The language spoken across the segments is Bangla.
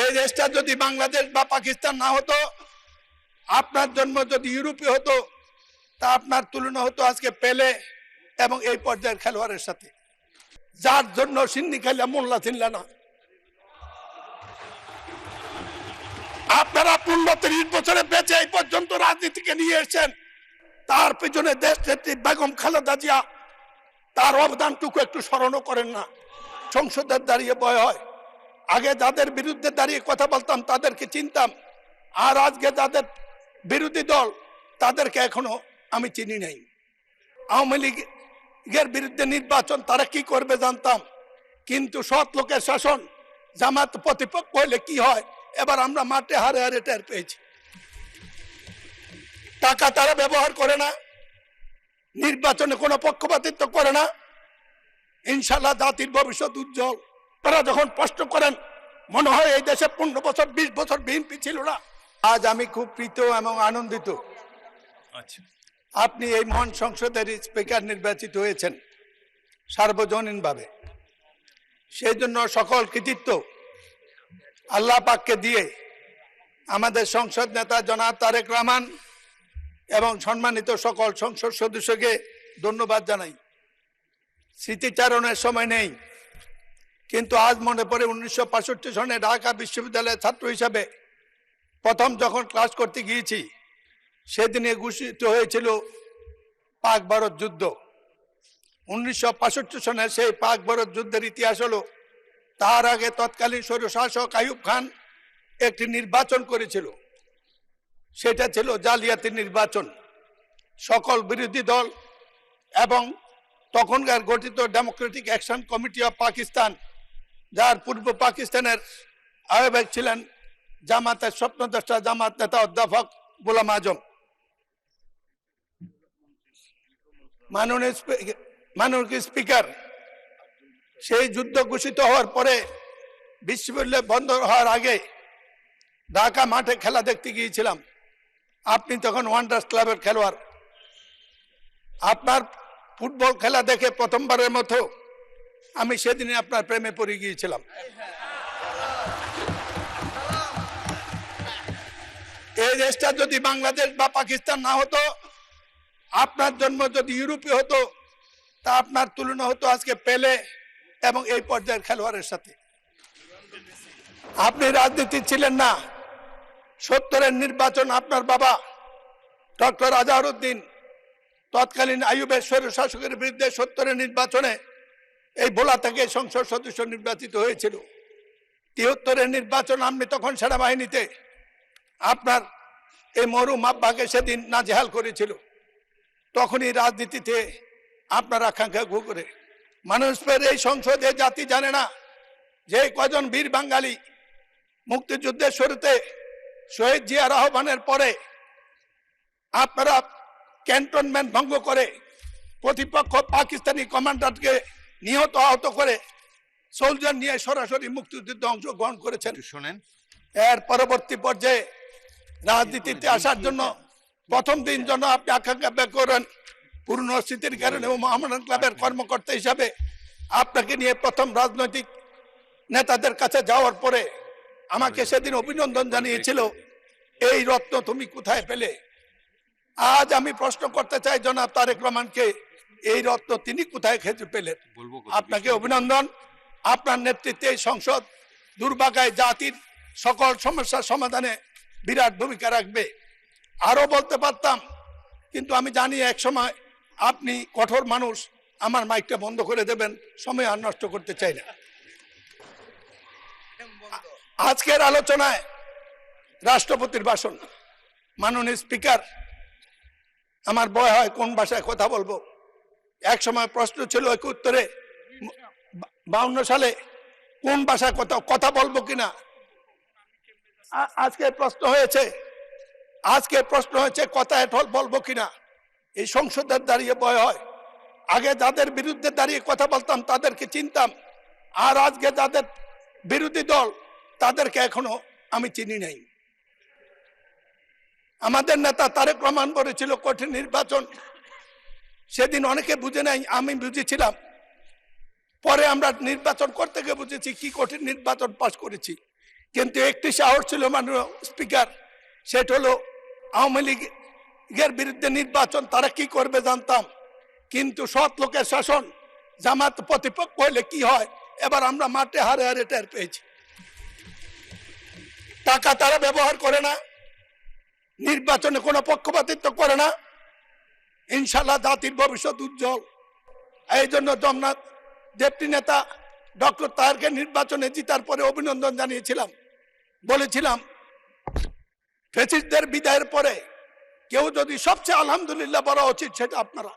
এই দেশটা যদি বাংলাদেশ বা পাকিস্তান না হতো, আপনার জন্ম যদি ইউরোপে হতো, তা আপনার তুলনা হতো আজকে পেলে এবং এই পর্যায়ের খেলোয়াড়ের সাথে, যার জন্য সিন্নি খাইলা মোল্লা চিনলা না। আপনারা 15-30 বছরে বেঁচে এই পর্যন্ত রাজনীতিকে নিয়ে এসেছেন, তার পেছনে দেশ নেত্রী বেগম খালেদা জিয়া তার অবদানটুকু একটু স্মরণও করেন না। সংসদের দাঁড়িয়ে ভয় হয়, আগে যাদের বিরুদ্ধে দাঁড়িয়ে কথা বলতাম তাদেরকে চিনতাম, আর আজকে যাদের বিরোধী দল তাদেরকে এখনো আমি চিনি নাই। আওয়ামী লীগের বিরুদ্ধে নির্বাচন তারা কি করবে জানতাম, কিন্তু সৎ লোকের শাসন, জামাত প্রতিপক্ষ হলে কি হয় এবার আমরা মাঠে হারে হারে টের পেয়েছি। টাকা তারা ব্যবহার করে না, নির্বাচনে কোনো পক্ষপাতিত্ব করে না। ইনশাল্লাহ জাতির ভবিষ্যৎ উজ্জ্বল। তারা যখন প্রশ্ন করেন মনে হয় এই দেশে 15 বছর 20 বছর বিএনপি ছিল না। আজ আমি খুব প্রীত এবং আনন্দিত আপনি এই মহান সংসদের স্পিকার নির্বাচিত হয়েছেন সার্বজনীনভাবে। সেই জন্য সকল কৃতিত্ব আল্লাহ পাককে দিয়ে আমাদের সংসদ নেতা জনাব তারেক রহমান এবং সম্মানিত সকল সংসদ সদস্যকে ধন্যবাদ জানাই। স্মৃতিচারণের সময় নেই, কিন্তু আজ মনে পড়ে 1965 সনে ঢাকা বিশ্ববিদ্যালয়ের ছাত্র হিসাবে প্রথম যখন ক্লাস করতে গিয়েছি, সেদিনে ঘোষিত হয়েছিল পাক ভারত যুদ্ধ। 1965 সনের সেই পাক ভারত যুদ্ধের ইতিহাস হলো, তার আগে তৎকালীন স্বৈরশাসক আইয়ুব খান একটি নির্বাচন করেছিল, সেটা ছিল জালিয়াতি নির্বাচন। সকল বিরোধী দল এবং তখনকার গঠিত Democratic action committee of Pakistan, যার পূর্ব পাকিস্তানের আহ্বায়ক ছিলেন জামাতের স্বপ্নদ্রষ্টা জামাত নেতা অধ্যাপক গোলাম আজম, মাননীয় স্পিকার, সেই যুদ্ধ ঘোষিত হওয়ার পরে বিশ্ববিদ্যালয় বন্ধ হওয়ার আগে ঢাকা মাঠে খেলা দেখতে গিয়েছিলাম। আপনি তখন ওয়ান্ডার্স ক্লাবের খেলোয়াড়। আপনার ফুটবল খেলা দেখে প্রথমবারের মতো আমি সেদিনে আপনার প্রেমে পড়ে গিয়েছিলাম। এই দেশটা যদি বাংলাদেশ বা পাকিস্তান না হতো, আপনার জন্ম যদি ইউরোপে হতো, তা আপনার তুলনা হতো আজকে পেলে এবং এই পর্যায়ের খেলোয়াড়ের সাথে। আপনি রাজনীতি ছিলেন না। 70-এর নির্বাচন আপনার বাবা ডক্টর আজহারউদ্দিন তৎকালীন আইয়ুবের স্বৈরশাসকের বিরুদ্ধে 70-এর নির্বাচনে এই ভোলা থেকে সংসদ সদস্য নির্বাচিত হয়েছিল। 73-এর নির্বাচন আপনি তখন সেনাবাহিনীতে আপনার এই মরহুম আব্বাকে সেদিন নাজেহাল করেছিল। তখনই রাজনীতিতে আপনার আকাঙ্ক্ষা ঘু করে মানুষের এই সংসদে জাতি জানে না যে কজন বীর বাঙালি মুক্তিযুদ্ধের শুরুতে শহীদ জিয়া রহমানের পরে আপনারা ক্যান্টনমেন্ট ভঙ্গ করে প্রতিপক্ষ পাকিস্তানি কমান্ডারকে নিহত আহত করে সোলজার নিয়ে সরাসরি মুক্তিযুদ্ধে অংশগ্রহণ করেছেন। শোনেন, এর পরবর্তী পর্যায়ে রাজনীতিতে আসার জন্য প্রথম দিন জন্য আপনি আকাঙ্ক্ষা ব্যক্ত করেন। পুরনো স্মৃতির কারণে মোহামেডান ক্লাবের কর্মকর্তা হিসাবে আপনাকে নিয়ে প্রথম রাজনৈতিক নেতাদের কাছে যাওয়ার পরে আমাকে সেদিন অভিনন্দন জানিয়েছিল, এই রত্ন তুমি কোথায় পেলে? আজ আমি প্রশ্ন করতে চাই জনাব তারেক রহমানকে, এই রত্ন তিনি কোথায় খুঁজে পেলেন? আপনাকে অভিনন্দন। আপনার নেতৃত্বে এই সংসদ দুর্ভাগায় জাতির সকল সমস্যার সমাধানে বিরাট ভূমিকা রাখবে। আরো বলতে পারতাম, কিন্তু আমি জানি এক সময় আপনি কঠোর মানুষ, আমার মাইকটা বন্ধ করে দেবেন, সময় আর নষ্ট করতে চাই না। আজকের আলোচনায় রাষ্ট্রপতির ভাষণ। মাননীয় স্পিকার, আমার ভয় হয় কোন ভাষায় কথা বলবো। এক সময় প্রশ্ন ছিল 71-এ 52 সালে কোন ভাষায় কথা বলবো কিনা। আজকে প্রশ্ন হয়েছে কথা এঠল বলবো কিনা। এই সংসদের দাঁড়িয়ে ভয় হয়, আগে যাদের বিরুদ্ধে দাঁড়িয়ে কথা বলতাম তাদেরকে চিনতাম, আর আজকে যাদের বিরোধী দল তাদেরকে এখনো আমি চিনি নাই। আমাদের নেতা তারেক রহমান বলেছিল কঠিন নির্বাচন, সেদিন অনেকে বুঝে নাই, আমি বুঝেছিলাম। পরে আমরা নির্বাচন করতে গিয়ে বুঝেছি কি কঠিন নির্বাচন পাশ করেছি। কিন্তু একটি সাহস ছিল মাননীয় স্পিকার, সেটা হলো আওয়ামী লীগের বিরুদ্ধে নির্বাচন তারা কি করবে জানতাম, কিন্তু সৎ লোকের শাসন, জামাত প্রতিপক্ষ হলে কি হয় এবার আমরা মাঠে হারে হারে টের পেয়েছি। টাকা তারা ব্যবহার করে না, নির্বাচনে কোনো পক্ষপাতিত্ব করে না, ইনশাল্লাহ জাতির ভবিষ্যৎ উজ্জ্বল। এই জন্য জগন্নাথ ডেপুটি নেতা ডক্টর তাহেরকে নির্বাচনে জিতার পরে অভিনন্দন জানিয়েছিলাম, বলেছিলাম ফ্যাসিস্টদের বিদায়ের পরে কেউ যদি সবচেয়ে আলহামদুলিল্লাহ বলা উচিত সেটা আপনারা।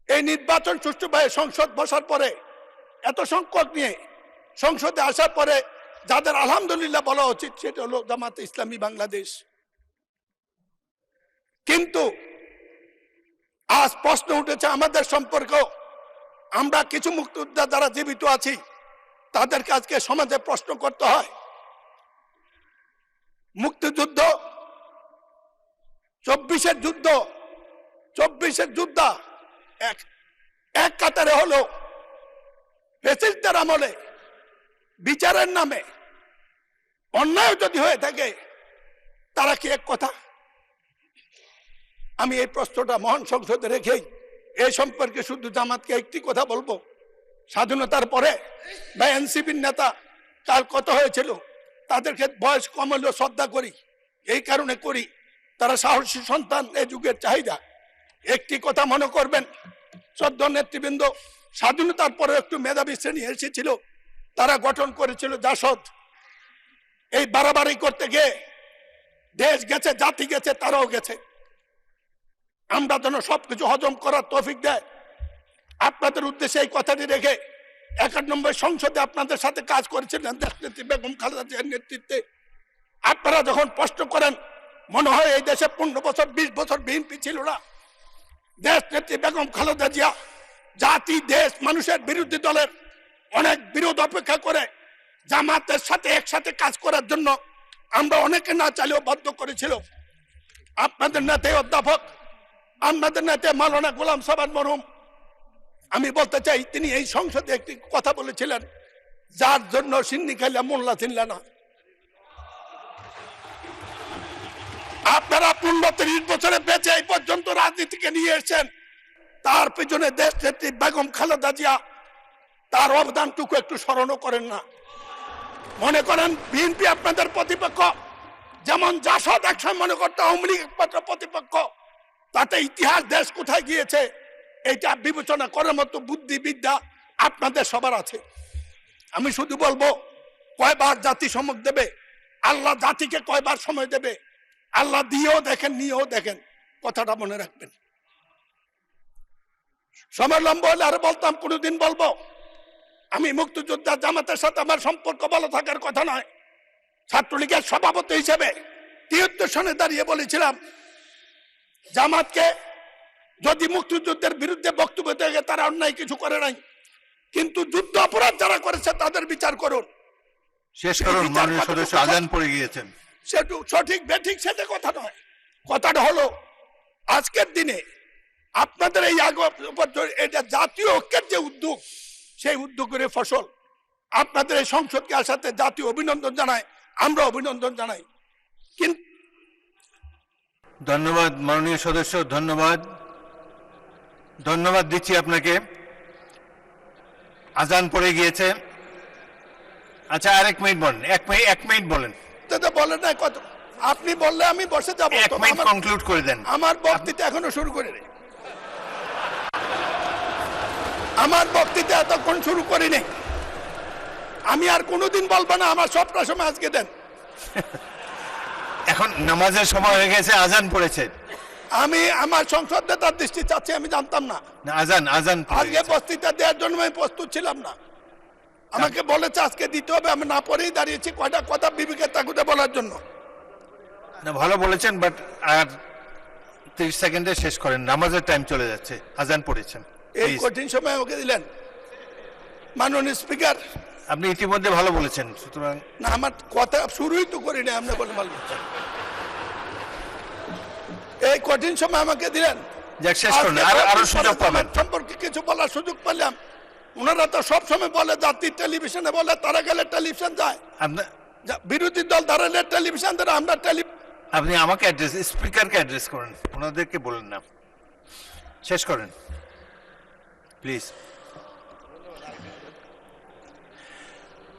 এই নির্বাচন সুষ্ঠুভাবে সংসদ বসার পরে এত সংকট নিয়ে সংসদে আসার পরে যাদের আলহামদুলিল্লাহ বলা উচিত সেটা হলো জামাতে ইসলামী বাংলাদেশ। কিন্তু আজ প্রশ্ন উঠেছে আমাদের সম্পর্ক, আমরা কিছু মুক্তিযোদ্ধা যারা জীবিত আছি তাদেরকে আজকে সমাজে প্রশ্ন করতে হয়। মুক্তিযুদ্ধ 24-এর যুদ্ধ, 24-এর যোদ্ধা এক কাতারে হলো ফ্যাসিস্টদের আমলে বিচারের নামে অন্যায় যদি হয়ে থাকে তারা কি এক কথা? আমি এই প্রশ্নটা মহান সংসদে রেখেই এই সম্পর্কে শুধু জামাতকে একটি কথা বলবো, স্বাধীনতার পরে বা এনসিপির নেতা কাল কত হয়েছিল, তাদেরকে বয়স কম হলেও শ্রদ্ধা করি, এই কারণে করি তারা সাহসী সন্তান, এই যুগের চাহিদা। একটি কথা মনে করবেন শ্রদ্ধা নেতৃবৃন্দ, স্বাধীনতার পরে একটু মেধাবী শ্রেণী এসেছিল, তারা গঠন করেছিল জাসদ। এই বাড়াবাড়ি করতে গিয়ে দেশ গেছে, জাতি গেছে, তারাও গেছে। আমরা যেন সবকিছু হজম করার তৌফিক দেয়। আপনাদের উদ্দেশ্যে এই কথাটি রেখে 91 সংসদে আপনাদের সাথে কাজ করেছিলেন দেশনেত্রী বেগম খালেদা জিয়ার নেতৃত্বে। আপনারা যখন প্রশ্ন করেন মনে হয় এই দেশে 15 বছর 20 বছর বিএনপি ছিল না। দেশনেত্রী বেগম খালেদা জিয়া জাতি, দেশ, মানুষের বিরোধী দলের অনেক বিরোধ অপেক্ষা করে জামাতের সাথে একসাথে কাজ করার জন্য আমরা অনেকে না চাইলেও বাধ্য করেছিল। আপনাদের নেতা অধ্যাপক, আপনাদের নেতা মাওলানা গোলাম সাবান মরহুম, আমি বলতে চাই তিনি এই সংসদে একটি কথা বলেছিলেন, যার জন্য সিন্নি খাইলা মোল্লা চিনলা না। আপনারা 15-30 বছরে বেঁচে এই পর্যন্ত রাজনীতিকে নিয়ে এসেছেন, তার পেছনে দেশ নেত্রী বেগম খালেদা জিয়া তার অবদানটুকু একটু স্মরণও করেন না। মনে করেন বিএনপি আপনাদের প্রতিপক্ষ, যেমন জাসদ একসময় মনে করতে আওয়ামী লীগ একমাত্র প্রতিপক্ষ, তাতে ইতিহাস দেশ কোথায় গিয়েছে এইটা বিবেচনা করার মতো বুদ্ধি বিদ্যা আপনাদের সবার আছে। আমি শুধু বলবো কয়বার জাতি সময় দেবে, আল্লাহ জাতিকে কয়বার সময় দেবে, আল্লাহ দিয়েও দেখেন নিয়েও দেখেন, কথাটা মনে রাখবেন। সময় লম্বা হলে আরো বলতাম, কোনোদিন বলবো আমি মুক্তিযোদ্ধা জামাতের সাথে আমার সম্পর্ক ভালো থাকার কথা নয়। ছাত্রলীগের সভাপতি হিসেবে 73 সনে দাঁড়িয়ে বলেছিলাম জামাতকে যদি মুক্তিযুদ্ধের বিরুদ্ধে বক্তব্য দেয় তারা অন্যায় কিছু করে নাই, কিন্তু যুদ্ধ অপরাধ যারা করেছে তাদের বিচার করুন। শেষ করুন, মাননীয় সদস্য আজান পড়ে গিয়েছেন। সেটা সঠিক বেঠিক সেটা কথা নয়, কথাটা হলো আজকের দিনে আপনাদের এই এটা জাতীয় ঐক্যের যে উদ্যোগ, সেই উদ্যোগের ফসল। আপনাদের এই সংসদকে আসাতে জাতীয় অভিনন্দন জানায়, আমরা অভিনন্দন জানাই। কিন্তু ধন্যবাদ মাননীয় সদস্য, ধন্যবাদ ধন্যবাদ দিচ্ছি আপনাকে। আজান পড়ে গিয়েছে। আচ্ছা, আর 1 মিনিট বলেন, 1 মিনিট বলেন। বলেন না কত, আপনি বললে আমি বসে যাবো। 1 মিনিট কনক্লুড করে দেন। আমার বক্তৃতা এখনো শুরু করে নেই, আমার বক্তৃতা এতক্ষণ শুরু করিনি। আমি আর কোনোদিন বলবো না, আমার সবটা সময় আজকে দেন। এখন নামাজের সময় হয়ে গেছে, আজান পড়েছে। আমি আমার সংসদ নেতার দৃষ্টি চাচ্ছি, আমি জানতাম না আজান আজকে বক্তৃতা দেওয়ার জন্য আমি প্রস্তুত ছিলাম না। আমাকে বলেছে আজকে দিতে হবে, আমি না পড়েই দাঁড়িয়েছি কয়টা কথা বিবেকের তাগুদে বলার জন্য। না, ভালো বলেছেন, বাট আর 30 সেকেন্ডে শেষ করেন, নামাজের টাইম চলে যাচ্ছে, আজান পড়েছেন। এই কঠিন সময় আমাকে দিলেন মাননীয় স্পিকার। আপনি ইতিমধ্যে ভালো বলেছেন, সুতরাং না, আমার কথা শুরুই তো করি না, আপনি বলে ভালো বলছেন। এই কঠিন সময় আমাকে দিলেন, যাক শেষ করুন, আরো সুযোগ পাবেন। সম্পর্কে কিছু বলার সুযোগ পেলাম, ওনারা তো সবসময় বলে জাতির টেলিভিশনে বলে, তারা গেলে টেলিভিশন যায়, আপনার বিরোধী দল দাঁড়ালে টেলিভিশন ধরে, আমরা আপনি আমাকে অ্যাড্রেস, স্পিকারকে অ্যাড্রেস করেন, ওনাদেরকে বলেন না। শেষ করেন প্লিজ।